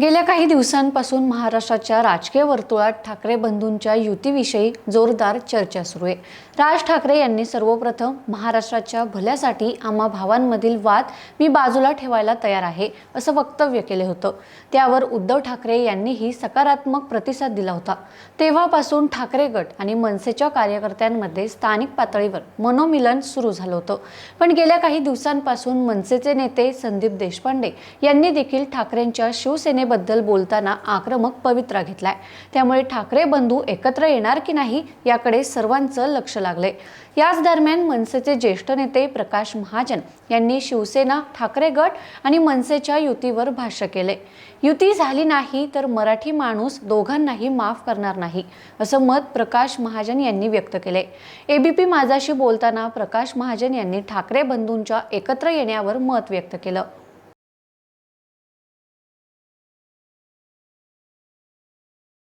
गेल्या काही दिवसांपासून महाराष्ट्राच्या राजकीय वर्तुळात ठाकरे बंधूंच्या युतीविषयी जोरदार चर्चा सुरू आहे। राज ठाकरे यांनी सर्वप्रथम महाराष्ट्राच्या भल्यासाठी आम्हा भावांमधील वाद मी बाजूला ठेवायला तयार आहे असं वक्तव्य केले होतं। त्यावर उद्धव ठाकरे यांनीही सकारात्मक प्रतिसाद दिला होता। तेव्हापासून ठाकरे गट आणि मनसेच्या कार्यकर्त्यांमध्ये स्थानिक पातळीवर मनोमिलन सुरू झालं होतं। पण गेल्या काही दिवसांपासून मनसेचे नेते संदीप देशपांडे यांनी देखील ठाकरेंच्या शिवसेनेबद्दल बोलताना आक्रमक पवित्रा घेतलाय। त्यामुळे ठाकरे बंधू एकत्र येणार की नाही याकडे सर्वांचं लक्ष लागले। याच दरम्यान मनसेचे ज्येष्ठ नेते प्रकाश महाजन यांनी शिवसेना, ठाकरे गट आणि मनसेच्या युतीवर भाष्य केले। युती झाली नाही तर मराठी माणूस दोघांनाही माफ करणार नाही असं मत प्रकाश महाजन यांनी व्यक्त केले। एबीपी माझाशी बोलताना प्रकाश महाजन यांनी ठाकरे बंधूंच्या एकत्र येण्यावर मत व्यक्त केलं।